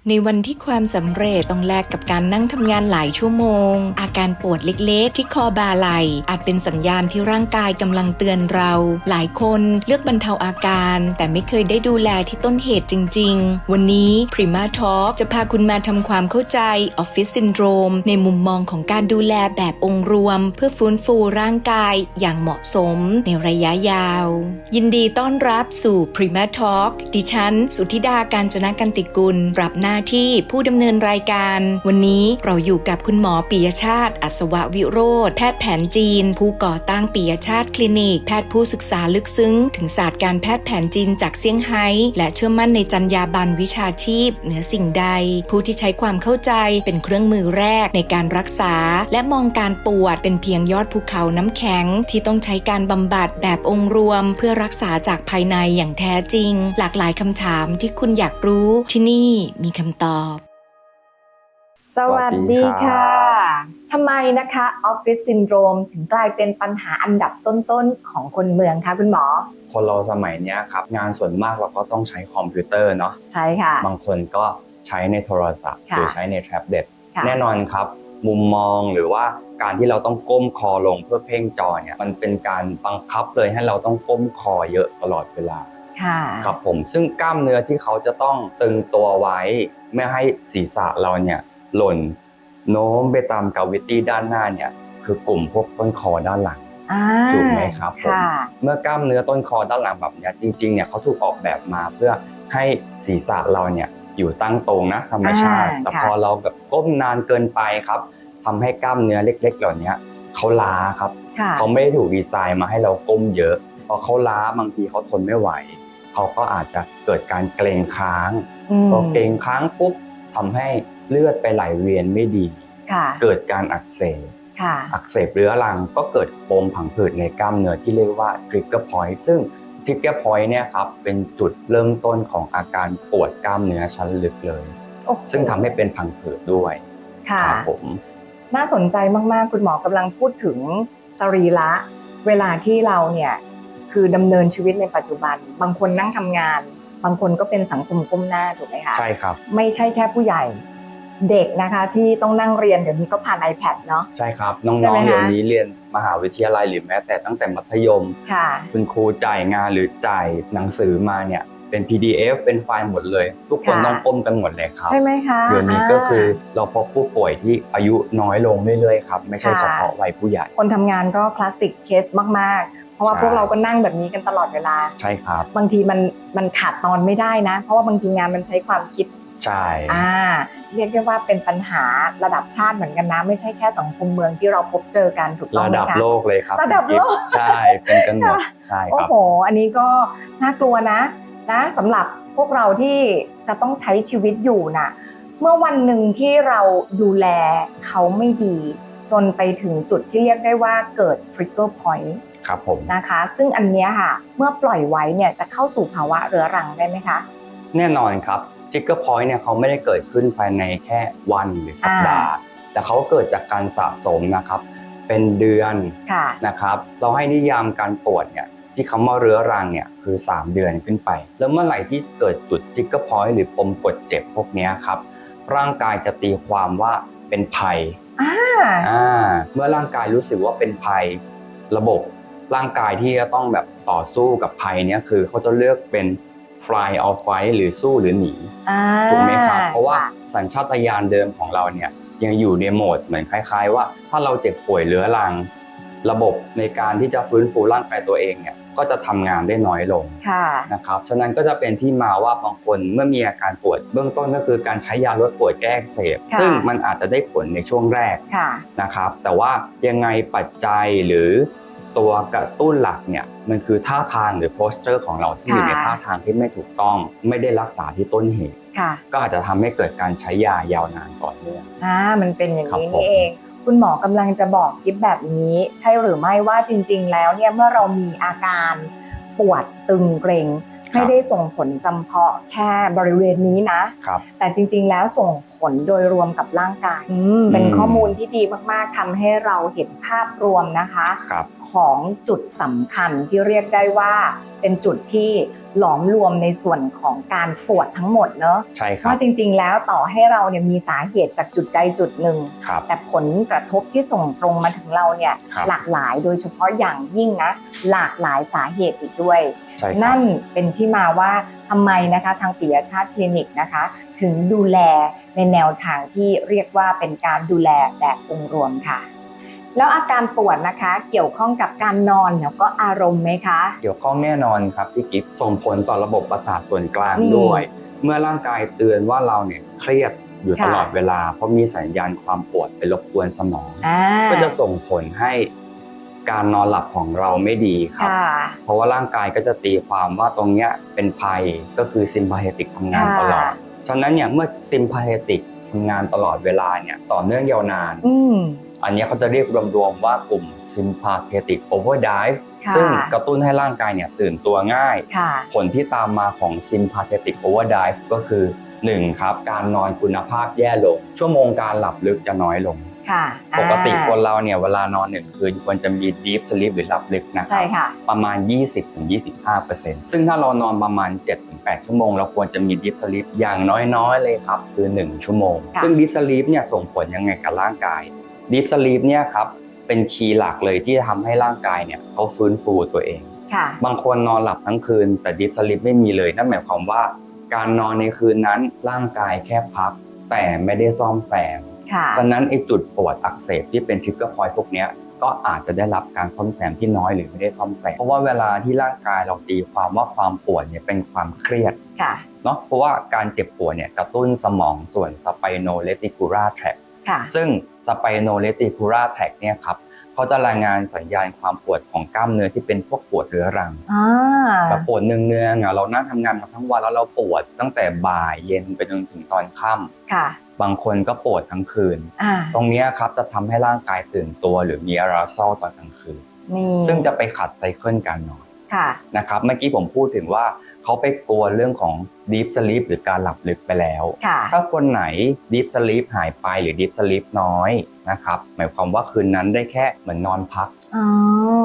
ในวันที่ความสำเร็จต้องแลกกับการนั่งทำงานหลายชั่วโมงอาการปวดเล็กๆที่คอบ่าไหล่อาจเป็นสัญญาณที่ร่างกายกำลังเตือนเราหลายคนเลือกบรรเทาอาการแต่ไม่เคยได้ดูแลที่ต้นเหตุจริงๆวันนี้ Prima Talk จะพาคุณมาทำความเข้าใจ Office Syndrome ในมุมมองของการดูแลแบบองค์รวมเพื่อฟื้นฟูร่างกายอย่างเหมาะสมในระยะยาวยินดีต้อนรับสู่ Prima Talk ดิฉันสุธิดา กาญจนกันติกุลรับหน้าที่ผู้ดำเนินรายการวันนี้เราอยู่กับคุณหมอปิยชาติอัศววิโรจน์แพทย์แผนจีนผู้ก่อตั้งปิยชาติคลินิกแพทย์ผู้ศึกษาลึกซึ้งถึงศาสตร์การแพทย์แผนจีนจากเซี่ยงไฮ้และเชื่อมั่นในจรรยาบรรณวิชาชีพเหนือสิ่งใดผู้ที่ใช้ความเข้าใจเป็นเครื่องมือแรกในการรักษาและมองการปวดเป็นเพียงยอดภูเขาน้ำแข็งที่ต้องใช้การบำบัดแบบองค์รวมเพื่อรักษาจากภายในอย่างแท้จริงหลากหลายคำถามที่คุณอยากรู้ที่นี่มีคำตอบสวัสดีค่ะทำไมนะคะ Office Syndrome ถึงกลายเป็นปัญหาอันดับต้นๆของคนเมืองคะคุณหมอคนเราสมัยนี้ครับงานส่วนมากเราก็ต้องใช้คอมพิวเตอร์เนาะใช่ค่ะบางคนก็ใช้ในโทรศัพท์หรือใช้ในแท็บเล็ตแน่นอนครับมุมมองหรือว่าการที่เราต้องก้มคอลงเพื่อเพ่งจอเนี่ยมันเป็นการบังคับเลยให้เราต้องก้มคอเยอะตลอดเวลาครับผมซึ่งกล้ามเนื้อที่เขาจะต้องตึงตัวไว้ไม่ให้ศีรษะเราเนี่ยหล่นโน้มไปตามกาวิตี้ด้านหน้าเนี่ยคือกลุ่มพวกต้นคอด้านหลังถูกไหมครับผมเมื่อกล้ามเนื้อต้นคอด้านหลังแบบนี้จริงๆเนี่ยเขาถูกออกแบบมาเพื่อให้ศีรษะเราเนี่ยอยู่ตั้งตรงนะธรรมชาติแต่พอเราแบบก้มนานเกินไปครับทำให้กล้ามเนื้อเล็กๆเหล่านี้เขาล้าครับเขาไม่ได้ถูกดีไซน์มาให้เราก้มเยอะพอเขาล้าบางทีเขาทนไม่ไหวเขาก็อาจจะเกิดการเกร็งค้างพอเกร็งค้างปุ๊บทำให้เลือดไปไหลเวียนไม่ดีเกิดการอักเสบเรื้อรังก็เกิดปมผังผืดในกล้ามเนื้อที่เรียกว่า trigger point ซึ่ง trigger point เนี่ยครับเป็นจุดเริ่มต้นของอาการปวดกล้ามเนื้อชั้นลึกเลยซึ่งทำให้เป็นผังผืดด้วยครับผมน่าสนใจมากๆคุณหมอกำลังพูดถึงสรีระเวลาที่เราเนี่ยคือดำเนินชีวิตในปัจจุบันบางคนนั่งทำงานบางคนก็เป็นสังคมก้มหน้าถูกไหมคะใช่ครับไม่ใช่แค่ผู้ใหญ่เด็กนะคะที่ต้องนั่งเรียนเดี๋ยวนี้ก็ผ่าน iPad เนาะใช่ครับน้องๆเดี๋ยวนี้เรียนมหาวิทยาลัยหรือแม้แต่ตั้งแต่มัธยมคุณครูจ่ายงานหรือจ่ายหนังสือมาเนี่ยเป็น PDF เป็นไฟล์หมดเลยทุกคนต้องก้มกันหมดเลยครับใช่ไหมคะเดี๋ยวนี้ก็คือเราพบผู้ป่วยที่อายุน้อยลงเรื่อยๆครับไม่ใช่เฉพาะวัยผู้ใหญ่คนทำงานก็คลาสสิกเคสมากๆเพราะว่าพวกเราก็นั่งแบบนี้กันตลอดเวลาใช่ครับบางทีมันขาดตอนไม่ได้นะเพราะว่าบางทีงานมันใช้ความคิดใช่เรียกได้ว่าเป็นปัญหาระดับชาติเหมือนกันนะไม่ใช่แค่สังคมเมืองที่เราพบเจอกันถูกต้องไหมคะระดับโลกเลยครับระดับโลกใช่เป็นกันหมดใช่ครับโอ้โหอันนี้ก็น่ากลัวนะสำหรับพวกเราที่จะต้องใช้ชีวิตอยู่นะเมื่อวันหนึ่งที่เราดูแลเขาไม่ดีจนไปถึงจุดที่เรียกได้ว่าเกิด trigger point ครับผมนะคะซึ่งอันนี้ค่ะเมื่อปล่อยไว้เนี่ยจะเข้าสู่ภาวะเรื้อรังได้ไหมคะแน่นอนครับtrigger point เนี่ยเขาไม่ได้เกิดขึ้นภายในแค่วันหรือสัปดาห์แต่เขาเกิดจากการสะสมนะครับเป็นเดือนนะครับเราให้นิยามการปวดเนี่ยที่คำว่าเรื้อรังเนี่ยคือ3เดือนขึ้นไปแล้วเมื่อไหร่ที่เกิดจุด trigger point หรือปมกดเจ็บพวกนี้ครับร่างกายจะตีความว่าเป็นภัยเมื่อร่างกายรู้สึกว่าเป็นภัยระบบร่างกายที่จะต้องแบบต่อสู้กับภัยเนี่ยคือเขาจะเลือกเป็นfly or fight หรือสู้หรือหนีถูกไหมครับเพราะว่าสัญชาตญาณเดิมของเราเนี่ยยังอยู่ในโหมดเหมือนคล้ายๆว่าถ้าเราเจ็บป่วยเรื้อรังระบบในการที่จะฟื้นฟูร่างกายตัวเองเนี่ยก็จะทำงานได้น้อยลงนะครับฉะนั้นก็จะเป็นที่มาว่าบางคนเมื่อมีอาการปวดเบื้องต้นก็คือการใช้ยาลดปวดแก้อักเสบซึ่งมันอาจจะได้ผลในช่วงแรกนะครับแต่ว่ายังไงปัจจัยหรือตัวกระตุ้นหลักเนี่ยมันคือท่าทางหรือ posture ของเราที่อยู่ในท่าทางที่ไม่ถูกต้องไม่ได้รักษาที่ต้นเหตุก็อาจจะทำให้เกิดการใช้ยายาวนานต่อเนื่องมันเป็นอย่างนี้นี่เองคุณหมอกำลังจะบอกกิ๊บแบบนี้ใช่หรือไม่ว่าจริงๆแล้วเนี่ยเมื่อเรามีอาการปวดตึงเกร็งไม่ได้ส่งผลจำเพาะแค่บริเวณนี้นะแต่จริงๆแล้วส่งผลโดยรวมกับร่างกายเป็นข้อมูลที่ดีมากๆทำให้เราเห็นภาพรวมนะคะของจุดสำคัญที่เรียกได้ว่าเป็นจุดที่ หลอมรวมในส่วนของการปวดทั้งหมดเนอะ ใช่ครับ ว่าจริงๆแล้วต่อให้เราเนี่ยมีสาเหตุจากจุดใดจุดหนึ่ง ครับ แต่ผลกระทบที่ส่งตรงมาถึงเราเนี่ย ครับ หลากหลายโดยเฉพาะอย่างยิ่งนะหลากหลายสาเหตุอีกด้วย ใช่ครับ นั่นเป็นที่มาว่าทำไมนะคะทางปิยชาติคลินิกนะคะถึงดูแลในแนวทางที่เรียกว่าเป็นการดูแลแบบองค์รวมค่ะ แล้วอาการปวดนะคะเกี่ยวข้องกับการนอนแล้วก็อารมณ์ไหมคะ เกี่ยวข้องแน่นอนครับพี่กิฟต์ส่งผลต่อระบบประสาทส่วนกลาง อืม ด้วย เมื่อร่างกายเตือนว่าเราเนี่ยเครียดอยู่ ค่ะ ตลอดเวลาเพราะมีสัญญาณความปวดไปรบกวนสมอง อ่า ก็จะส่งผลให้การนอนหลับของเราไม่ดีครับ ค่ะ เพราะว่าร่างกายก็จะตีความว่าตรงเนี้ยเป็นภัยก็คือซิมพาเทติกทำงานตลอด ฉะนั้นเนี่ยเมื่อซิมพาเทติกทำงานตลอดเวลาเนี่ยต่อเนื่องยาวนาน อืม อันเนี้ยเขาจะเรียกรวมๆว่ากลุ่ม sympathetic overdrive ค่ะ ซึ่งกระตุ้นให้ร่างกายเนี่ยตื่นตัวง่าย ค่ะ ผลที่ตามมาของ sympathetic overdrive ก็คือ 1. ครับการนอนคุณภาพแย่ลงชั่วโมงการหลับลึกจะน้อยลง ค่ะ ปกติคนเราเนี่ยเวลานอน1 คืนควรจะมี deep sleep หรือหลับลึกนะค ใช่ รับ ค่ะ ประมาณ 20-25% ซึ่งถ้าเรานอนประมาณ 7-8 ชั่วโมงเราควรจะมี deep sleep อย่างน้อยๆเลยครับคือ 1 ชั่วโมง ค่ะ ซึ่ง deep sleep เนี่ยส่งผลยังไงกับร่างกาย deep sleep เนี่ยครับเป็นคีย์หลักเลยที่จะทำให้ร่างกายเนี่ยเขาฟื้นฟูตัวเอง ค่ะ บางคนนอนหลับทั้งคืนแต่ deep sleep ไม่มีเลยนั่นหมายความว่าการนอนในคืนนั้นร่างกายแค่พักแต่ไม่ได้ซ่อมแซม ค่ะ ฉะนั้นไอ้จุดปวดอักเสบที่เป็นทริกเกอร์พอยต์พวกเนี้ยก็อาจจะได้รับการซ่อมแซมที่น้อยหรือไม่ได้ซ่อมแซมเพราะว่าเวลาที่ร่างกายเราตีความว่าความปวดเนี่ยเป็นความเครียด ค่ะ เนาะเพราะว่าการเจ็บปวดเนี่ยกระตุ้นสมองส่วน spinal-reticular tract ค่ะ ซึ่ง spinal-reticular tract เนี่ยครับเขาจะรายงานสัญญาณความปวดของกล้ามเนื้อที่เป็นพวกปวดเรื้อรัง อ่า แบบปวดเนืองๆเรานั่งทำงานมาทั้งวันแล้วเราปวดตั้งแต่บ่ายเย็นไปจนถึงตอนค่ำ ค่ะ บางคนก็ปวดทั้งคืน อ่า ตรงเนี้ยครับจะทำให้ร่างกายตื่นตัวหรือมีอาราซอลตอนกลางคืน นี่ ซึ่งจะไปขัดไซเคิลการนอน ค่ะ นะครับเมื่อกี้ผมพูดถึงว่าเขาไปกลัวเรื่องของ deep sleep หรือการหลับลึกไปแล้ว ค่ะ ถ้าคนไหน deep sleep หายไปหรือ deep sleep น้อยนะครับหมายความว่าคืนนั้นได้แค่เหมือนนอนพัก อ๋อ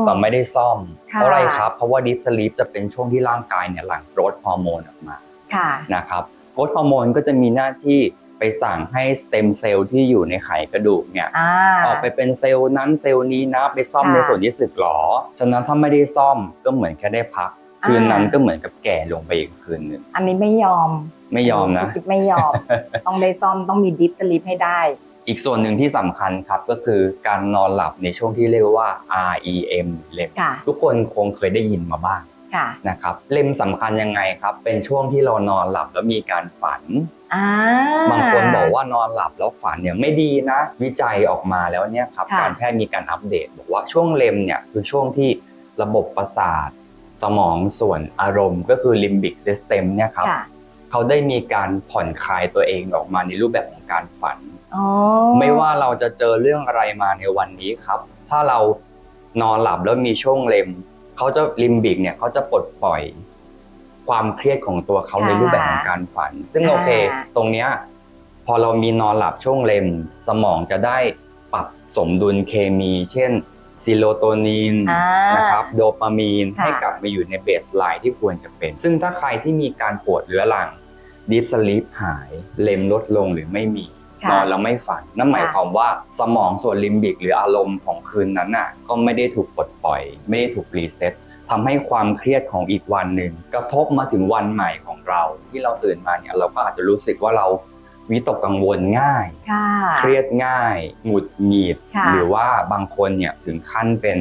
แต่ไม่ได้ซ่อม ค่ะ เพราะอะไรครับเพราะว่า deep sleep จะเป็นช่วงที่ร่างกายเนี่ยหลั่งโกรทฮอร์โมนออกมา ค่ะ นะครับโกรทฮอร์โมนก็จะมีหน้าที่ไปสั่งให้สเต็มเซลล์ที่อยู่ในไขกระดูกเนี่ย อ่า ออกไปเป็นเซลล์นั้นเซลล์นี้นะไปซ่อม ค่ะ ในส่วนที่สึกหรอ ฉะนั้นถ้าไม่ได้ซ่อมก็เหมือนแค่ได้พัก คืนนั้นก็เหมือนกับแก่ลงไปอีกคืนหนึ่ง อันนี้ไม่ยอม ไม่ยอมนะ พี่กิ๊บไม่ยอม ต้องได้ซ่อมต้องมีดิฟสลิปให้ได้ อีกส่วนหนึ่งที่สำคัญครับก็คือการนอนหลับในช่วงที่เรียกว่า REM เลม ค่ะ ทุกคนคงเคยได้ยินมาบ้าง ค่ะ นะครับเลมสำคัญยังไงครับเป็นช่วงที่เรานอนหลับแล้วมีการฝัน อ่า บางคนบอกว่านอนหลับแล้วฝันเนี่ยไม่ดีนะวิจัยออกมาแล้วเนี่ยครับ ค่ะ การแพทย์มีการอัปเดตบอกว่าช่วงเลมเนี่ยคือช่วงที่ระบบประสาท สมองส่วนอารมณ์ก็คือ limbic system เนี่ยครับ ค่ะ เขาได้มีการผ่อนคลายตัวเองออกมาในรูปแบบของการฝัน อ๋อ ไม่ว่าเราจะเจอเรื่องอะไรมาในวันนี้ครับ ถ้าเรานอนหลับแล้วมีช่วงเลมเขาจะ limbic เนี่ยเขาจะปลดปล่อยความเครียดของตัวเขาในรูปแบบของการฝัน ซึ่งโอเค ตรงเนี้ยพอเรามีนอนหลับช่วงเลมสมองจะได้ปรับสมดุลเคมี เช่นซีโรโทนิน อ่า นะครับโดปามีน ค่ะ ให้กลับมาอยู่ในเบสไลน์ที่ควรจะเป็น ซึ่งถ้าใครที่มีการปวดเรื้อรังดีฟสลีปหายเลมลดลงหรือไม่มี ค่ะ นอนแล้วไม่ฝันนั่นหมาย ค่ะ ความว่าสมองส่วนลิมบิกหรืออารมณ์ของคืนนั้นน่ะก็ไม่ได้ถูกปลดปล่อย ไม่ได้ถูกรีเซ็ตทำให้ความเครียดของอีกวันหนึ่งกระทบมาถึงวันใหม่ของเราที่เราตื่นมาเนี่ยเราก็อาจจะรู้สึกว่าเราวิตกกังวลง่าย ค่ะ เครียดง่ายหงุดหงิด ค่ะ หรือว่าบางคนเนี่ยถึงขั้นเป็น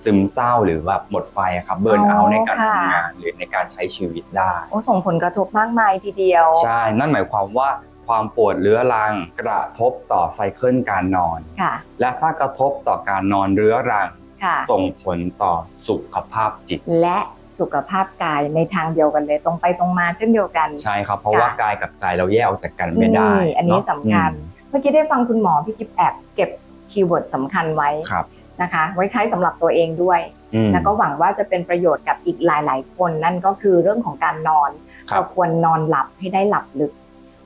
ซึมเศร้าหรือแบบหมดไฟอะครับเบิร์นเอาท์ในการทำงานหรือในการใช้ชีวิตได้ โอ้ส่งผลกระทบมากมายทีเดียว ใช่ นั่นหมายความว่าความปวดเรื้อรังกระทบต่อไซเคิลการนอน ค่ะ และถ้ากระทบต่อการนอนเรื้อรัง ค่ะ ส่งผลต่อสุขภาพจิต และสุขภาพกายในทางเดียวกันเลยตรงไปตรงมาเช่นเดียวกัน ใช่ครับ เพราะว่ากายกับใจเราแยกออกจากกันไม่ได้ อันนี้ เาะ สำคัญ เมื่อกี้ได้ฟังคุณหมอพี่กิ๊บแอบเก็บคีย์เวิร์ดสำคัญไว้ ครับ นะคะ ไว้ใช้สำหรับตัวเองด้วย อืม แล้วก็หวังว่าจะเป็นประโยชน์กับอีกหลาย ๆ คนนั่นก็คือเรื่องของการนอน ครับ เราควรนอนหลับให้ได้หลับลึก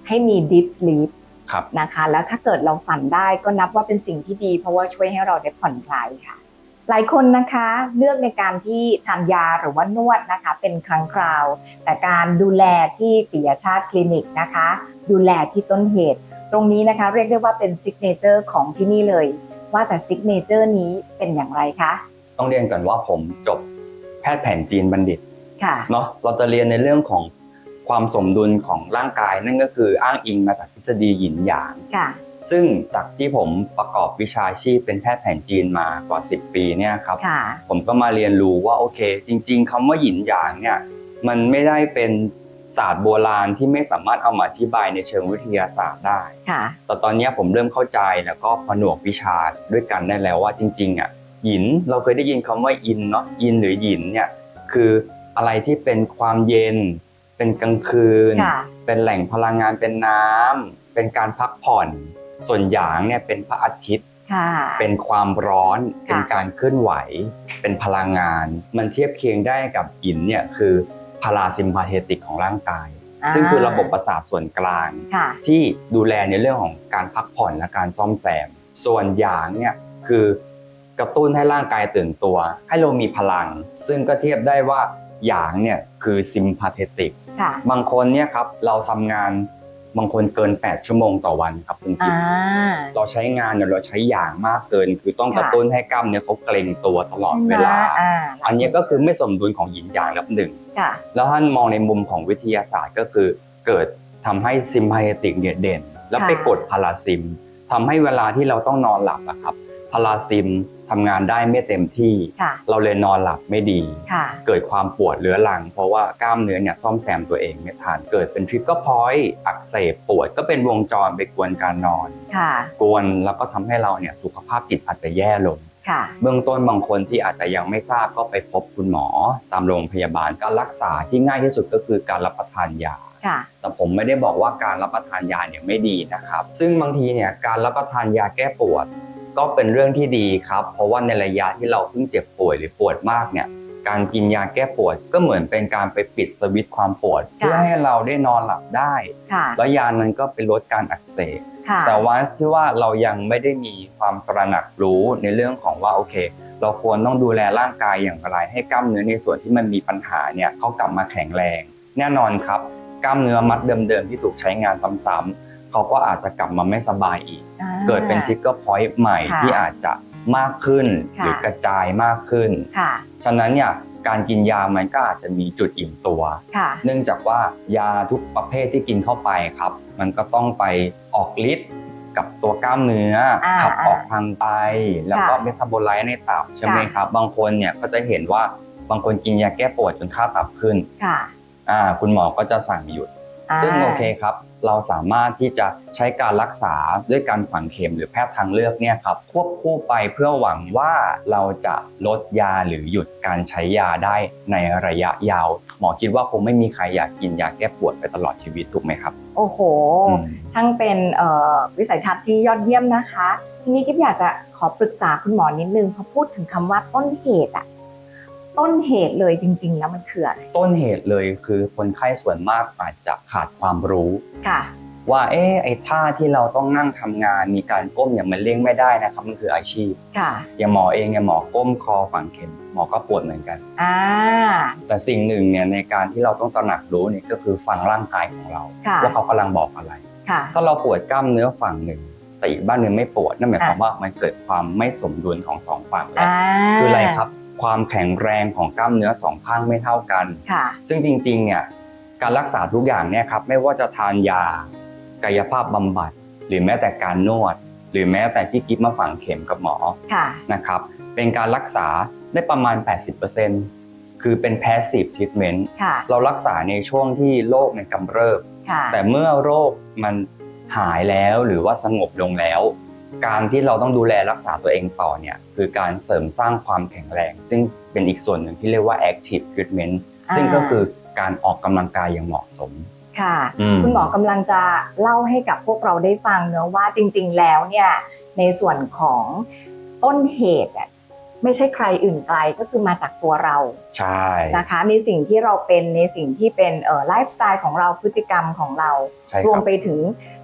ให้มี deep sleep ครับ นะคะ แล้วถ้าเกิดเราฝันได้ก็นับว่าเป็นสิ่งที่ดี เพราะว่าช่วยให้เราได้ผ่อนคลายค่ะ หลายคนนะคะเลือกในการที่ทานยาหรือว่านวดนะคะเป็นครั้งคราวแต่การดูแลที่ปิยชาติคลินิกนะคะดูแลที่ต้นเหตุตรงนี้นะคะเรียกได้ว่าเป็นซิกเนเจอร์ของที่นี่เลยว่าแต่ซิกเนเจอร์นี้เป็นอย่างไรคะต้องเรียนก่อนว่าผมจบแพทย์แผนจีนบัณฑิตค่ะเนาะเราจะเรียนในเรื่องของความสมดุลของร่างกายนั่นก็คืออ้างอิงมาจากทฤษฎีหยินหยางค่ะซึ่งจากที่ผมประกอบวิชาชีพเป็นแพทย์แผนจีนมากว่า10 ปีเนี่ยครับผมก็มาเรียนรู้ว่าโอเคจริงๆคำว่าหยินหยางเนี่ยมันไม่ได้เป็นศาสตร์โบราณที่ไม่สามารถเอามาอธิบายในเชิงวิทยาศาสตร์ได้แต่ตอนนี้ผมเริ่มเข้าใจแล้วก็ผนวกวิชาด้วยกันได้แล้วว่าจริงๆอ่ะหยินเราเคยได้ยินคำว่าอินเนาะอินหรือหยินเนี่ยคืออะไรที่เป็นความเย็นเป็นกลางคืนเป็นแหล่งพลังงานเป็นน้ำเป็นการพักผ่อนส่วนหยางเนี่ยเป็นพระอาทิตย์เป็นความร้อนเป็นการเคลื่อนไหวเป็นพลังงานมันเทียบเคียงได้กับหยินเนี่ยคือพาราซิมพาเทติกของร่างกายซึ่งคือระบบประสาทส่วนกลางที่ดูแลในเรื่องของการพักผ่อนและการซ่อมแซมส่วนหยางเนี่ยคือกระตุ้นให้ร่างกายตื่นตัวให้เรามีพลังซึ่งก็เทียบได้ว่าหยางเนี่ยคือซิมพาเทติกบางคนเนี่ยครับเราทำงานบางคนเกิน8 ชั่วโมงต่อวันครับคุณกิ๊ฟเราใช้งานเนี่ยเราใช้หยางมากเกินคือต้องกระตุ้นให้กล้ามเนื้อเขาเกร็งตัวตลอดเวลาอันนี้ก็คือไม่สมดุลของหยินหยางนับหนึ่งแล้วท่านมองในมุมของวิทยาศาสตร์ก็คือเกิดทำให้ซิมพาเทติกเนี่ยเด่นแล้วไปกดพาราซิมทำให้เวลาที่เราต้องนอนหลับนะครับพาราซิมทำงานได้ไม่เต็มที่เราเลยนอนหลับไม่ดีเกิดความปวดเรื้อรังเพราะว่ากล้ามเนื้อเนี่ยซ่อมแซมตัวเองไม่ทันเกิดเป็นทริกเกอร์พอยต์อักเสบปวดก็เป็นวงจรไปกวนการนอนกวนแล้วก็ทำให้เราเนี่ยสุขภาพจิตอาจจะแย่ลงเบื้องต้นบางคนที่อาจจะยังไม่ทราบก็ไปพบคุณหมอตามโรงพยาบาลการรักษาที่ง่ายที่สุดก็คือการรับประทานยาแต่ผมไม่ได้บอกว่าการรับประทานยาเนี่ยไม่ดีนะครับซึ่งบางทีเนี่ยการรับประทานยาแก้ปวดก็เป็นเรื่องที่ดีครับเพราะว่าในระยะที่เราเพิ่งเจ็บป่วยหรือปวดมากเนี่ยการกินยาแก้ปวดก็เหมือนเป็นการไปปิดสวิตช์ความปวดเพื่อให้เราได้นอนหลับได้แล้วยานั้นก็ไปลดการอักเสบแต่วันที่ว่าเรายังไม่ได้มีความตระหนักรู้ในเรื่องของว่าโอเคเราควรต้องดูแลร่างกายอย่างไรให้กล้ามเนื้อในส่วนที่มันมีปัญหาเนี่ยเขากลับมาแข็งแรงแน่นอนครับกล้ามเนื้อมัดเดิมๆที่ถูกใช้งานซ้ำๆเขาก็อาจจะกลับมาไม่สบายอีกเกิดเป็นทริกเกอร์พอยต์ใหม่ที่อาจจะมากขึ้นหรือกระจายมากขึ้นฉะนั้นเนี่ยการกินยามันก็อาจจะมีจุดอิ่มตัวเนื่องจากว่ายาทุกประเภทที่กินเข้าไปครับมันก็ต้องไปออกฤทธิ์กับตัวกล้ามเนื้อขับออกทางไตแล้วก็เมตาโบไลต์ในตับใช่ไหมครับบางคนเนี่ยก็จะเห็นว่าบางคนกินยาแก้ปวดจนค่าตับขึ้นคุณหมอก็จะสั่งหยุดซึ่งโอเคครับเราสามารถที่จะใช้การรักษาด้วยการฝังเข็มหรือแพทย์ทางเลือกเนี่ยครับควบคู่ไปเพื่อหวังว่าเราจะลดยาหรือหยุดการใช้ยาได้ในระยะยาวหมอคิดว่าคงไม่มีใครอยากกินยาแก้ปวดไปตลอดชีวิตถูกไหมครับโอ้โหช่างเป็นวิสัยทัศน์ที่ยอดเยี่ยมนะคะทีนี้กิ๊บอยากจะขอปรึกษาคุณหมอนิดนึงพอพูดถึงคำว่าต้นเหตุต้นเหตุเลยจริงๆแล้วมันคืออะไรต้นเหตุเลยคือคนไข้ส่วนมากอาจจะขาดความรู้ว่าไอ้ท่าที่เราต้องนั่งทำงานมีการก้มอย่างมันเลี่ยงไม่ได้นะครับมันคืออาชีพอย่างหมอเองเนี่ยหมอก้มคอฝังเข็มหมอก็ปวดเหมือนกันแต่สิ่งหนึ่งเนี่ยในการที่เราต้องตระหนักรู้เนี่ยก็คือฟังร่างกายของเราว่าเขากำลังบอกอะไรถ้าเราปวดกล้ามเนื้อฝั่งหนึ่งแต่อีกบ้านหนึ่งไม่ปวดนั่นหมายความว่ามันเกิดความไม่สมดุลของ2 ฝั่งแล้วคืออะไรครับความแข็งแรงของกล้ามเนื้อ2 ข้างไม่เท่ากันซึ่งจริงๆเนี่ยการรักษาทุกอย่างเนี่ยครับไม่ว่าจะทานยากายภาพบำบัดหรือแม้แต่การนวดหรือแม้แต่ที่กิ๊บมาฝังเข็มกับหมอนะครับเป็นการรักษาได้ประมาณ 80% คือเป็น passive treatment เรารักษาในช่วงที่โรคกำเริบแต่เมื่อโรคมันหายแล้วหรือว่าสงบลงแล้วการที่เราต้องดูแลรักษาตัวเองต่อเนี่ยคือการเสริมสร้างความแข็งแรงซึ่งเป็นอีกส่วนหนึ่งที่เรียกว่า active treatment ซึ่งก็คือการออกกำลังกายอย่างเหมาะสมค่ะคุณหมอกำลังจะเล่าให้กับพวกเราได้ฟังเนอะว่าจริงๆแล้วเนี่ยในส่วนของต้นเหตุไม่ใช่ใครอื่นไกลก็คือมาจากตัวเราใช่นะคะในสิ่งที่เราเป็นในสิ่งที่เป็นไลฟ์สไตล์ของเราพฤติกรรมของเรารวมไปถึง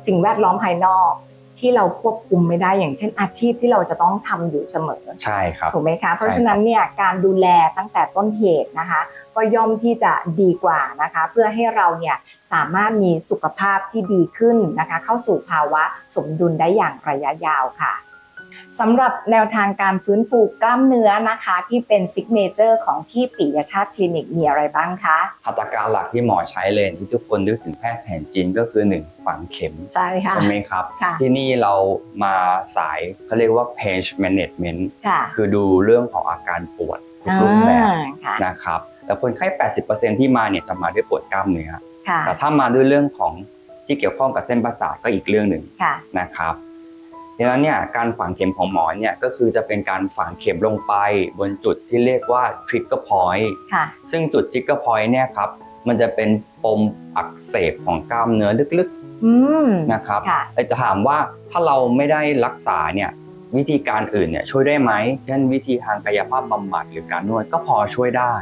สิ่งแวดล้อมภายนอก ที่เราควบคุมไม่ได้อย่างเช่นอาชีพที่เราจะต้องทำอยู่เสมอใช่ครับถูกไหมคะเพราะฉะนั้นเนี่ยการดูแลตั้งแต่ต้นเหตุนะคะก็ย่อมที่จะดีกว่านะคะเพื่อให้เราเนี่ยสามารถมีสุขภาพที่ดีขึ้นนะคะเข้าสู่ภาวะสมดุลได้อย่างระยะยาวค่ะสำหรับแนวทางการฟื้นฟูกล้ามเนื้อนะคะที่เป็นซิกเนเจอร์ของที่ปิยชาติคลินิกมีอะไรบ้างคะหัตถการหลักที่หมอใช้เลยที่ทุกคนนึกถึงแพทย์แผนจีนก็คือ1ฝังเข็มใช่ค่ะใช่ไหมครับที่นี่เรามาสายเขาเรียกว่า pain management คือดูเรื่องของอาการปวดทุกรูปแบบนะครับแต่คนไข้ 80% ที่มาเนี่ยจะมาด้วยปวดกล้ามเนื้อแต่ถ้ามาด้วยเรื่องของที่เกี่ยวข้องกับเส้นประสาทก็อีกเรื่องหนึ่งนะครับดังนั้นเนี่ยการฝังเข็มของหมอเนี่ยก็คือจะเป็นการฝังเข็มลงไปบนจุดที่เรียกว่า trigger point ซึ่งจุด trigger point เนี่ยครับมันจะเป็นปมอักเสบของกล้ามเนื้อลึกๆนะครับแต่จะถามว่าถ้าเราไม่ได้รักษาเนี่ยวิธีการอื่นเนี่ยช่วยได้ไหมเช่นวิธีทางกายภาพบำบัดหรือการนวดก็พอช่วยได้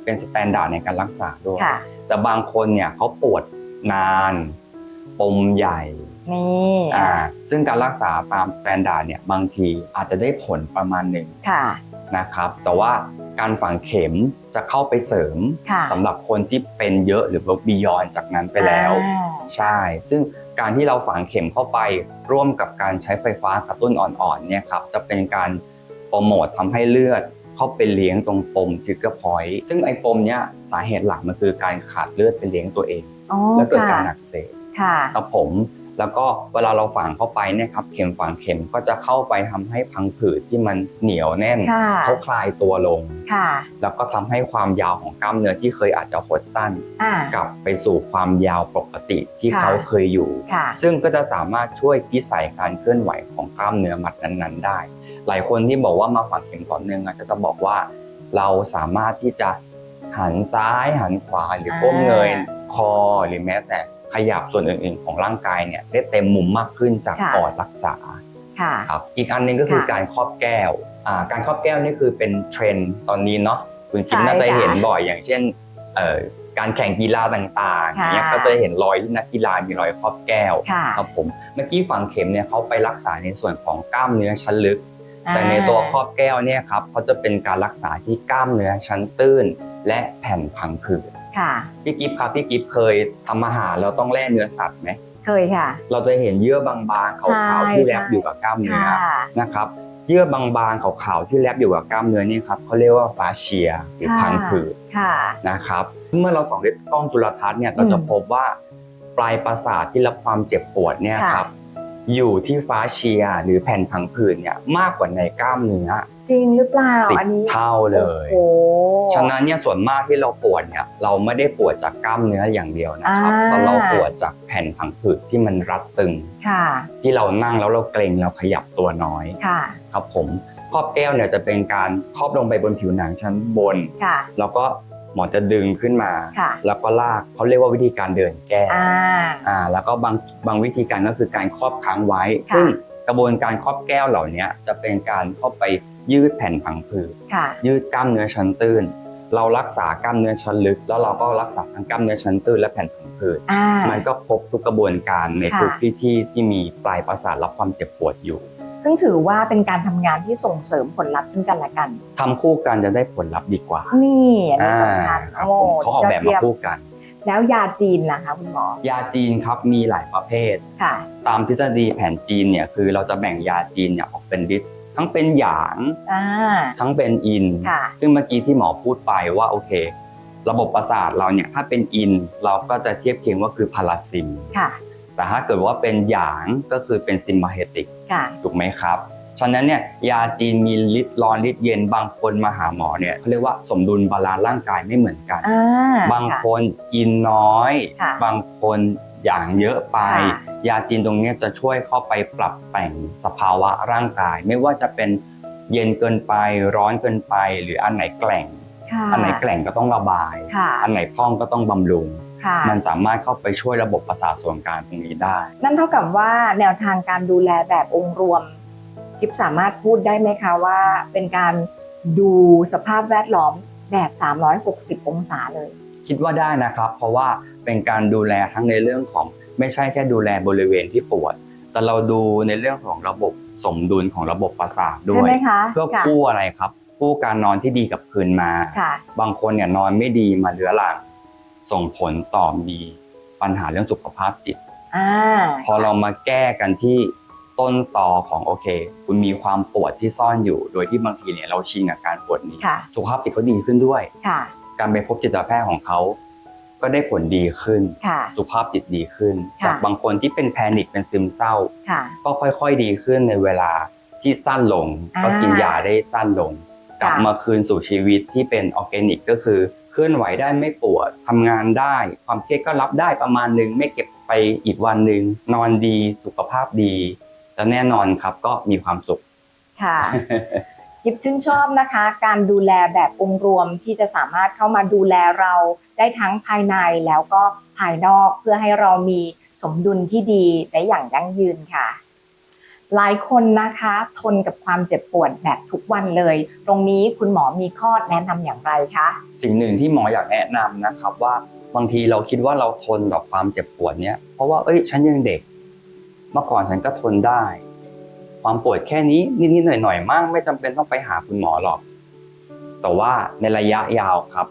เป็นสแตนดาร์ดในการรักษาด้วยแต่บางคนเนี่ยเขาปวดนานปมใหญ่ซึ่งการรักษาตามสแตนดาร์ดเนี่ยบางทีอาจจะได้ผลประมาณหนึ่งนะครับแต่ว่าการฝังเข็มจะเข้าไปเสริมสำหรับคนที่เป็นเยอะหรือว่าบียอนจากนั้นไปแล้วใช่ซึ่งการที่เราฝังเข็มเข้าไปร่วมกับการใช้ไฟฟ้ากระตุ้นอ่อนๆเนี่ยครับจะเป็นการโปรโมททำให้เลือดเข้าไปเลี้ยงตรงปมทริกเกอร์พอยต์ซึ่งไอ้ปมเนี้ยสาเหตุหลักมันคือการขาดเลือดไปเลี้ยงตัวเองแล้วเกิดการอักเสบครับผมแล้วก็เวลาเราฝังเข้าไปเนี่ยครับเข็มฝังเข็มก็จะเข้าไปทำให้พังผืดที่มันเหนียวแน่นเขาคลายตัวลงแล้วก็ทำให้ความยาวของกล้ามเนื้อที่เคยอาจจะหดสั้นกลับไปสู่ความยาวปกติที่เขาเคยอยู่ซึ่งก็จะสามารถช่วยพิสัยการเคลื่อนไหวของกล้ามเนื้อมัดนั้นๆได้หลายคนที่บอกว่ามาฝังเข็มต่อเนื่องจะบอกว่าเราสามารถที่จะหันซ้ายหันขวาหรือก้มเงยคอหรือแม้แต่ขยับส่วนอื่นๆของร่างกายเนี่ยได้เต็มมุมมากขึ้นจากก่อนรักษาครับอีกอันนึงก็คือการครอบแก้วการครอบแก้วนี่คือเป็นเทรนด์ตอนนี้เนาะคุณคิมน่าจะเห็นบ่อยอย่างเช่นการแข่งกีฬาต่างๆเนี่ยก็จะเห็นรอยที่นักกีฬามีรอยครอบแก้วครับผมเมื่อกี้ฝังเข็มเนี่ยเขาไปรักษาในส่วนของกล้ามเนื้อชั้นลึกแต่ในตัวครอบแก้วเนี่ยครับเขาจะเป็นการรักษาที่กล้ามเนื้อชั้นตื้นและแผ่นพังผืดพี่กิฟต์ครับพี่กิฟต์เคยทำอาหารเราต้องแล่เนื้อสัตว์ไหมเคยค่ะเราจะเห็นเยื่อบางๆขาวๆที่แลบอยู่กับกล้ามเนื้อนะครับเยื่อบางๆขาวๆที่แลบอยู่กับกล้ามเนื้อนี่ครับเขาเรียกว่าฟาเชียหรือพังผืดนะครับเมื่อเราส่องด้วยกล้องจุลทรรศน์เนี่ยเราจะพบว่าปลายประสาทที่รับความเจ็บปวดเนี่ยครับอยู่ที่ฟาเชียหรือแผ่นพังผืดเนี่ยมากกว่าในกล้ามเนื้อจริงหรือเปล่าอันนี้10 เท่าเลยฉะนั้นเนี่ยส่วนมากที่เราปวดเนี่ยเราไม่ได้ปวดจากกล้ามเนื้ออย่างเดียวนะครับแต่เราปวดจากแผ่นพังผืดที่มันรัดตึงที่เรานั่งแล้วเราเกร็งเราขยับตัวน้อยครับผมครอบแก้วเนี่ยจะเป็นการครอบลงไปบนผิวหนังชั้นบนแล้วก็หมอจะดึงขึ้นมาแล้วก็ลากเขาเรียกว่าวิธีการเดินแก้วแล้วก็บางวิธีการก็คือการครอบค้างไว้ซึ่งกระบวนการครอบแก้วเหล่านี้จะเป็นการเข้าไปยืดแผ่นพังผืดยืดกล้ามเนื้อชั้นตื้นเรารักษากล้ามเนื้อชั้นลึกแล้วเราก็รักษาทั้งกล้ามเนื้อชั้นตื้นและแผ่นพังผืดมันก็ครบทุกกระบวนการในทุกที่มีปลายประสาทรับความเจ็บปวดอยู่ซึ่งถือว่าเป็นการทำงานที่ส่งเสริมผลลัพธ์ซึ่งกันและกันทำคู่กันจะได้ผลลัพธ์ดีกว่านี่อันนี้สำคัญเขาออกแบบมาคู่กันแล้วยาจีนล่ะคะคุณหมอยาจีนครับมีหลายประเภทตามทฤษฎีแผนจีนเนี่ยคือเราจะแบ่งยาจีนเนี่ยออกเป็นฤทธิ์ทั้งเป็นหยางทั้งเป็นอินซึ่งเมื่อกี้ที่หมอพูดไปว่าโอเคระบบประสาทเราเนี่ยถ้าเป็นอินเราก็จะเทียบเคียงว่าคือพาราซิมแต่ถ้าเกิดว่าเป็นหยางก็คือเป็นซิมมาเฮติกถูกไหมครับฉะนั้นเนี่ยยาจีนมีฤทธิ์ร้อนฤทธิ์เย็นบางคนมาหาหมอเนี่ยเขาเรียกว่าสมดุลบาลานซ์ร่างกายไม่เหมือนกันบางคนอินน้อยบางคนอย่างเยอะไปยาจีนตรงนี้จะช่วยเข้าไปปรับแต่งสภาวะร่างกายไม่ว่าจะเป็นเย็นเกินไปร้อนเกินไปหรืออันไหนแกร่งอันไหนแกร่งก็ต้องระบายอันไหนพร่องก็ต้องบำรุงมันสามารถเข้าไปช่วยระบบประสาทส่วนกลางตรงนี้ได้นั่นเท่ากับว่าแนวทางการดูแลแบบองค์รวมกิฟสามารถพูดได้ไหมคะว่าเป็นการดูสภาพแวดล้อมแบบ360องศาเลยคิดว่าได้นะครับเพราะว่าเป็นการดูแลทั้งในเรื่องของไม่ใช่แค่ดูแลบริเวณที่ปวด แต่เราดูในเรื่องของระบบสมดุลของระบบประสาทด้ ใช่ วย ไหมคะ เพื่อกู้อะไรครับกู้การนอนที่ดีกับคืนมา ค่ะ บางคนเนี่ยนอนไม่ดีมาเรื้อรังส่งผลต่อมีปัญหาเรื่องสุขภาพจิต พอเรามาแก้กันที่ต้นตอของโอเค คุณมีความปวดที่ซ่อนอยู่ โดยที่บางทีเนี่ยเราชินกับการปวดนี้ ค่ะ สุขภาพจิตเขาดีขึ้นด้วย ค่ะ การไปพบจิตแพทย์ของเขาก็ได้ผลดีขึ้น ค่ะ สุขภาพจิตดีขึ้น ค่ะ จากบางคนที่เป็นแพนิคเป็นซึมเศร้า ค่ะ ก็ค่อยๆดีขึ้นในเวลาที่สั้นลง ก็กินยาได้สั้นลง กลับมาคืนสู่ชีวิตที่เป็นออร์แกนิกก็คือเคลื่อนไหวได้ไม่ปวดทำงานได้ความเครียดก็รับได้ประมาณนึงไม่เก็บไปอีกวันนึงนอนดีสุขภาพดีและแน่นอนครับก็มีความสุข ค่ะ ยิบชื่นชอบนะคะ การดูแลแบบองค์รวมที่จะสามารถเข้ามาดูแลเราได้ทั้งภายในแล้วก็ภายนอกเพื่อให้เรามีสมดุลที่ดีและอย่างยั่งยืนค่ะ หลายคนนะคะทนกับความเจ็บปวดแบบทุกวันเลย ตรงนี้คุณหมอมีข้อแนะนำอย่างไรคะ สิ่งหนึ่งที่หมออยากแนะนำนะครับว่าบางทีเราคิดว่าเราทนกับความเจ็บปวดเนี้ยเพราะว่าฉันยังเด็กเมื่อก่อนฉันก็ทนได้ความปวดแค่นี้นิดๆหน่อยๆมากไม่จำเป็นต้องไปหาคุณหมอหรอกแต่ว่าในระยะยาวครับ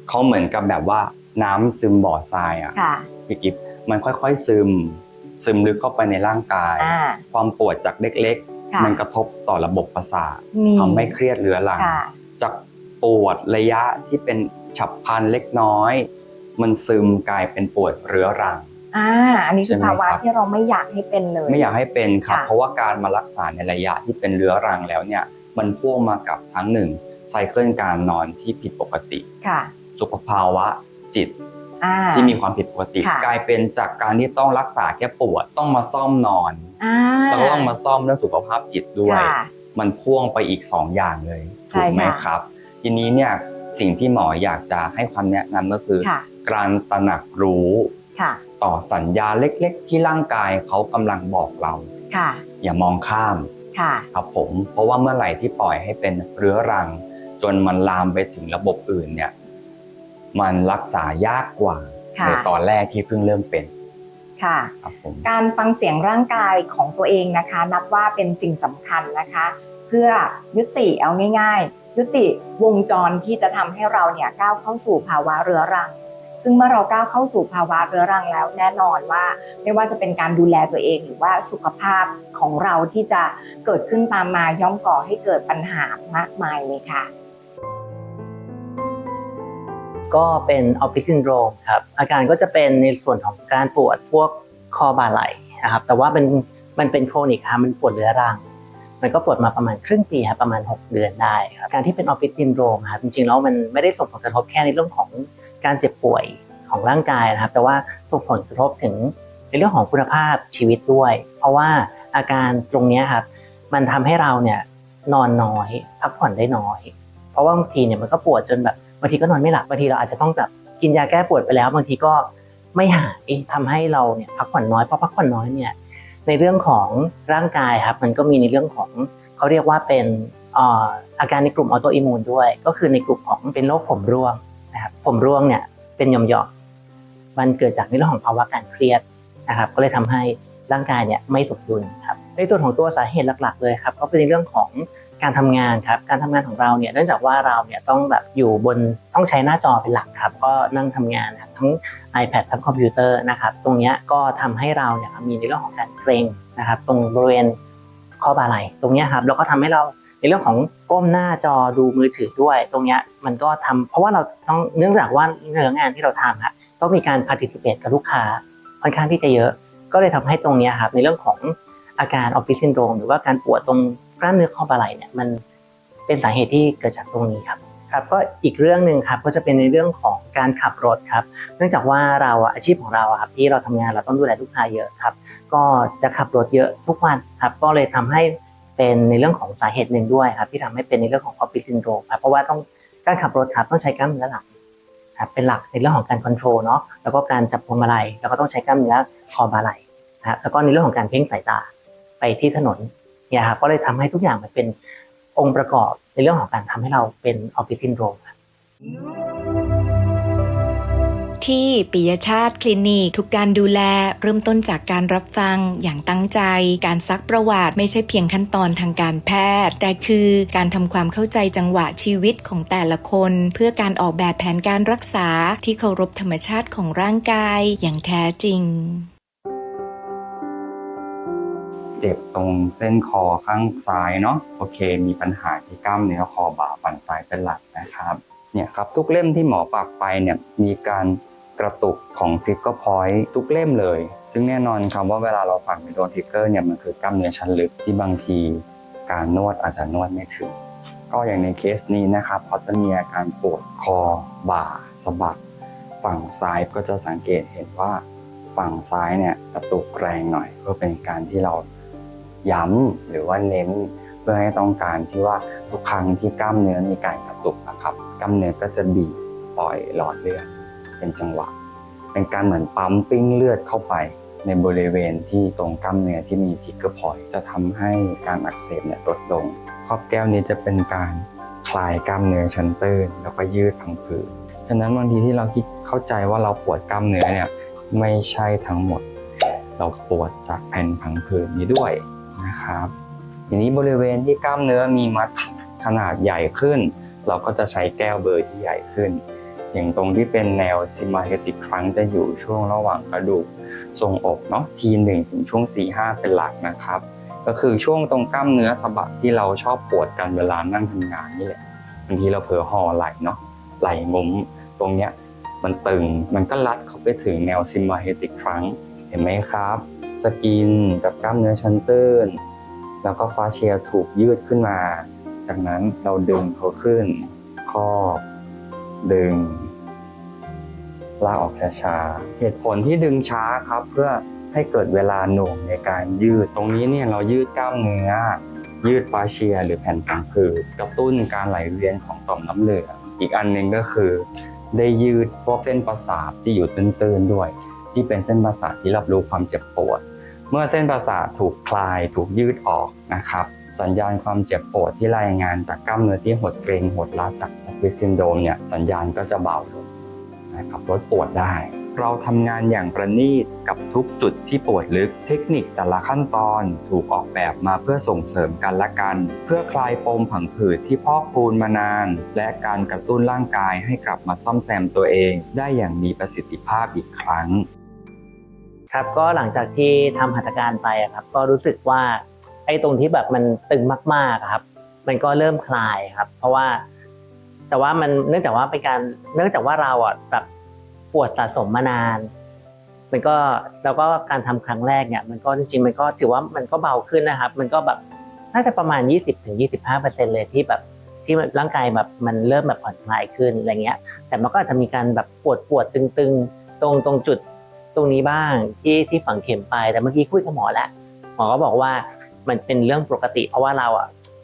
เขาเหมือนกับแบบว่าน้ำซึมบ่อทรายอ่ะ ค่ะ พี่กิฟมันค่อยๆซึมลึกเข้าไปในร่างกาย ความปวดจากเล็ก ค่ะ ๆมันกระทบต่อระบบประสาท นี่ ทำให้เครียดเรื้อรัง ค่ะ จากปวดระยะที่เป็นฉับพลันเล็กน้อยมันซึมกลายเป็นปวดเรื้อรัง อันนี้คือ ใช่ไหม ภาวะ ครับ ที่เราไม่อยากให้เป็นเลย ไม่อยากให้เป็นครับ ค่ะ เพราะว่าการมารักษาในระยะที่เป็นเรื้อรังแล้วเนี่ยมันพ่วงมากับทั้งหนึ่งไซเคิลการนอนที่ผิดปกติ ค่ะ สุขภาวะจิต ที่มีความผิดปกติ ค่ะ กลายเป็นจากการที่ต้องรักษาแค่ปวดต้องมาซ่อมนอน แล้วก็ต้องมาซ่อมเรื่องสุขภาพจิตด้วย ค่ะ มันพ่วงไปอีก2อย่างเลย ใช่ ถูกไหม ค่ะ ครับ ทีนี้เนี่ยสิ่งที่หมออยากจะให้ความแนะนำก็คือ ค่ะ การตระหนักรู้ ค่ะ ต่อสัญญาเล็กๆ ที่ร่างกายเขากำลังบอกเรา ค่ะ อย่ามองข้าม ค่ะ ครับผมเพราะว่าเมื่อไหร่ที่ปล่อยให้เป็นเรื้อรัง จนมันลามไปถึงระบบอื่นเนี่ยมันรักษายากกว่า ค่ะ ในตอนแรกที่เพิ่งเริ่มเป็น ค่ะ ครับผม การฟังเสียงร่างกายของตัวเองนะคะ นับว่าเป็นสิ่งสำคัญนะคะ เพื่อยุติเอาง่ายๆ ยุติวงจรที่จะทำให้เราเนี่ยก้าวเข้าสู่ภาวะเรื้อรัง ซึ่งเมื่อเราก้าวเข้าสู่ภาวะเรื้อรังแล้วแน่นอนว่าไม่ว่าจะเป็นการดูแลตัวเองหรือว่าสุขภาพของเราที่จะเกิดขึ้นตามมาย่อมก่อให้เกิดปัญหามากมายเลยค่ะ ก็เป็นออฟฟิศซินโดรมครับอาการก็จะเป็นในส่วนของการปวดพวกคอบ่าไหล่นะครับแต่ว่ามันเป็นโครนิกครับมันปวดเรื้อรังมันก็ปวดมาประมาณครึ่งปีครับประมาณ6เดือนได้ครับการที่เป็นออฟฟิศซินโดรมครับจริงๆแล้วมันไม่ได้ส่งผลกระทบแค่ในเรื่องของการเจ็บป่วยของร่างกายนะครับแต่ว่าส่งผลกระทบถึงในเรื่องของคุณภาพชีวิตด้วย เพราะว่าอาการตรงนี้ครับมันทำให้เราเนี่ยนอนน้อยพักผ่อนได้น้อยเพราะว่าบางทีเนี่ยมันก็ปวดจนแบบบางทีก็นอนไม่หลับบางทีเราอาจจะต้องแบบกินยาแก้ปวดไปแล้วบางทีก็ไม่หายทำให้เราเนี่ยพักผ่อนน้อยเพราะพักผ่อนน้อยเนี่ยในเรื่องของร่างกายครับมันก็มีในเรื่องของเขาเรียกว่าเป็นอาการในกลุ่มออโตอิมมูนด้วยก็คือในกลุ่มของเป็นโรคผมร่วงนะครับผมร่วงเนี่ยเป็นหย่อมๆมันเกิดจากในเรื่องของภาวะการเครียดนะครับก็เลยทำให้ร่างกายเนี่ยไม่สมดุลครับในส่วนของตัวสาเหตุหลักๆเลยครับก็เป็นในเรื่องของการทำงานครับการทำงานของเราเนี่ยเนื่องจากว่าเราเนี่ยต้องแบบอยู่บนต้องใช้หน้าจอเป็นหลักครับก็นั่งทำงานครับทั้ง iPad ทั้งคอมพิวเตอร์นะครับตรงนี้ก็ทำให้เราเนี่ยมีในเรื่องของการเกร็งนะครับตรงบริเวณข้อบ่าไหล่ตรงนี้ครับแล้วก็ทำให้เราในเรื่องของก้มหน้าจอดูมือถือด้วยตรงนี้มันก็ทำเพราะว่าเราต้องเนื่องจากว่าเนื้องานที่เราทำครับต้องมีการ participate กับลูกค้าค่อนข้างที่จะเยอะก็เลยทำให้ตรงนี้ครับในเรื่องของอาการออฟฟิศซินโดรมหรือว่าการปวดตรงกล้ามเนื้อข้อบ่าไหล่เนี่ยมันเป็นสาเหตุที่เกิดจากตรงนี้ครับก็อีกเรื่องหนึ่งครับก็จะเป็นในเรื่องของการขับรถครับเนื่องจากว่าเราอาชีพของเราครับที่เราทำงานเราต้องดูแลลูกค้าเยอะครับก็จะขับรถเยอะทุกวันครับก็เลยทำให้เป็นในเรื่องของสาเหตุหนึ่งด้วยครับที่ทำให้เป็นในเรื่องของออฟฟิศซินโดรมครับเพราะว่าต้องการขับรถครับต้องใช้กล้ามเนื้อหลังครับเป็นหลักในเรื่องของการคอนโทรลเนาะแล้วก็การจับพวงมาลัยแล้วก็ต้องใช้กล้ามเนื้อคอบ่าไหล่นะครับแล้วก็ในเรื่องของการเพ่งสายตาไปที่ถนนเนี่ยครับก็เลยทำให้ทุกอย่างมันเป็นองค์ประกอบในเรื่องของการทำให้เราเป็นออฟฟิศซินโดรมครับ ที่ปิยชาติคลินิกทุกการดูแลเริ่มต้นจากการรับฟังอย่างตั้งใจการซักประวัติไม่ใช่เพียงขั้นตอนทางการแพทย์แต่คือการทำความเข้าใจจังหวะชีวิตของแต่ละคนเพื่อการออกแบบแผนการรักษาที่เคารพธรรมชาติของร่างกายอย่างแท้จริงเจ็บตรงเส้นคอข้างซ้ายเนาะโอเคมีปัญหาที่กล้ามเนื้อคอบ่าฝั่งซ้ายเป็นหลักนะครับเนี่ยครับทุกเล่มที่หมอปักไปเนี่ยมีการกระตุกของทริกเกอร์พอยต์ทุกเล่มเลยซึ่งแน่นอนครับว่าเวลาเราฝังไปโดนทริกเกอร์เนี่ยมันคือกล้ามเนื้อชั้นลึกที่บางทีการนวดอาจจะนวดไม่ถึงก็อย่างในเคสนี้นะครับเขาจะมีอาการปวดคอบ่าสะบักฝั่งซ้ายก็จะสังเกตเห็นว่าฝั่งซ้ายเนี่ยกระตุกแรงหน่อยเพื่อเป็นการที่เราย้ำหรือว่าเน้นเพื่อให้ต้องการที่ว่าทุกครั้งที่กล้ามเนื้อมีการกระตุกนะครับกล้ามเนื้อก็จะบีบปล่อยหลอดเลือดเป็นจังหวะเป็นการเหมือนปั๊มปิ้งเลือดเข้าไปในบริเวณที่ตรงกล้ามเนื้อที่มีทริกเกอร์พอยต์จะทำให้การอักเสบเนี่ยลดลงครอบแก้วนี้จะเป็นการคลายกล้ามเนื้อชั้นตื้นแล้วก็ยืดพังผืดฉะนั้นบางทีที่เราคิดเข้าใจว่าเราปวดกล้ามเนื้อเนี่ยไม่ใช่ทั้งหมดเราปวดจากแผ่นพังผืดนี้ด้วยนะครับทีนี้บริเวณที่กล้ามเนื้อมีมัดขนาดใหญ่ขึ้นเราก็จะใช้แก้วเบอร์ที่ใหญ่ขึ้นอย่างตรงที่เป็นแนวซิมมาเฮติกครั้งจะอยู่ช่วงระหว่างกระดูกทรงอกเนาะที1ถึงช่วง4-5เป็นหลักนะครับก็คือช่วงตรงกล้ามเนื้อสะบักที่เราชอบปวดกันเวลานั่งทำงานนี่แหละบางทีเราเผลอห่อไหล่เนาะไหล่งุ้มตรงเนี้ยมันตึงมันก็รัดเข้าไปถึงแนวซิมมาเฮติกครั้งเห็นไหมครับสกินกับกล้ามเนื้อชั้นตื้นแล้วก็ฟาเชียถูกยืดขึ้นมาจากนั้นเราดึงเขาขึ้นข้อดึงลากออกช้าๆเหตุผลที่ดึงช้าครับเพื่อให้เกิดเวลาหน่วงในการยืดตรงนี้เนี่ยเรายืดกล้ามเนื้อยืดฟาเชียหรือแผ่นพังผืดกระตุ้นการไหลเวียนของต่อมน้ำเหลืองอีกอันหนึ่งก็คือได้ยืดพวกเส้นประสาทที่อยู่ตื้นๆด้วยที่เป็นเส้นประสาทที่รับรู้ความเจ็บปวดเมื่อเส้นประสาทถูกคลายถูกยืดออกนะครับสัญญาณความเจ็บปวดที่รายงานจากกล้ามเนื้อที่หดเกร็งหดล้าจากออฟฟิศซินโดรมเนี่ยสัญญาณก็จะเบาลงนะครับลดปวดได้เราทำงานอย่างประณีตกับทุกจุดที่ปวดลึกเทคนิคแต่ละขั้นตอนถูกออกแบบมาเพื่อส่งเสริมกันและกันเพื่อคลายปมผังผืดที่พอกพูนมานานและการกระตุ้นร่างกายให้กลับมาซ่อมแซมตัวเองได้อย่างมีประสิทธิภาพอีกครั้งครับก็หลังจากที่ทำหัตถการไปครับก็รู้สึกว่าไอ้ตรงที่แบบมันตึงมากๆครับมันก็เริ่มคลายครับเพราะว่าแต่ว่ามันเนื่องจากว่าเราแบบปวดสะสมมานานมันก็แล้วก็การทำครั้งแรกเนี่ยมันก็จริงๆมันก็ถือว่ามันก็เบาขึ้นนะครับมันก็แบบน่าจะประมาณ 20-25% เลยที่แบบที่ร่างกายแบบมันเริ่มแบบผ่อนคลายขึ้นอะไรเงี้ยแต่มันก็อาจจะมีการแบบปวดตึงๆตรงจุดตรงนี้บ้างที่ฝังเข็มไปแต่เมื่อกี้คุยกับหมอแล้วหมอก็บอกว่ามันเป็นเรื่องปกติเพราะว่าเรา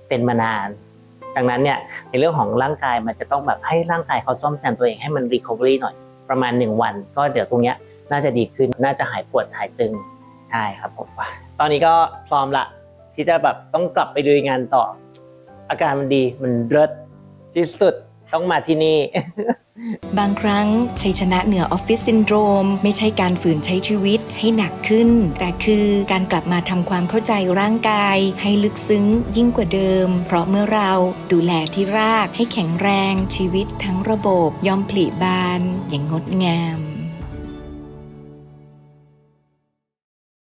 เป็นมานานดังนั้นเนี่ยในเรื่องของร่างกายมันจะต้องแบบให้ร่างกายเขาซ่อมแซมตัวเองให้มัน recovery หน่อยประมาณ1วันก็เดี๋ยวตรงเนี้ยน่าจะดีขึ้นน่าจะหายปวดหายตึงใช่ครับผมตอนนี้ก็พร้อมละที่จะแบบต้องกลับไปดูงานต่ออาการมันดีมันเลิศที่สุดต้องมาที่นี่ บางครั้งชัยชนะเหนือออฟฟิศซินโดรมไม่ใช่การฝืนใช้ชีวิตให้หนักขึ้นแต่คือการกลับมาทำความเข้าใจร่างกายให้ลึกซึ้งยิ่งกว่าเดิมเพราะเมื่อเราดูแลที่รากให้แข็งแรงชีวิตทั้งระบบย่อมผลิบานอย่างงดงาม